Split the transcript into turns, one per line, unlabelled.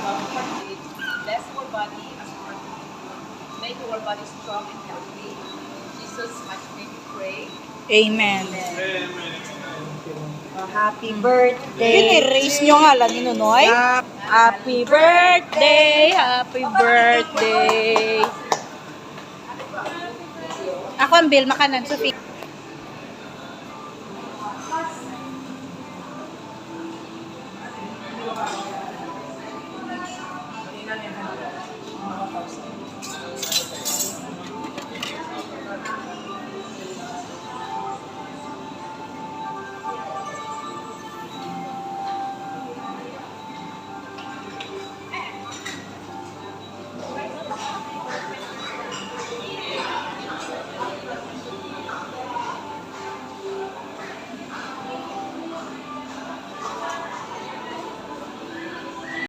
Bless our body as our make our body strong and healthy. Jesus, mighty name we pray.
Amen.
Happy birthday.
Raise nyo nga lang, Nunoy. Happy birthday, happy birthday. Ako ang bill, makanan, Sophie.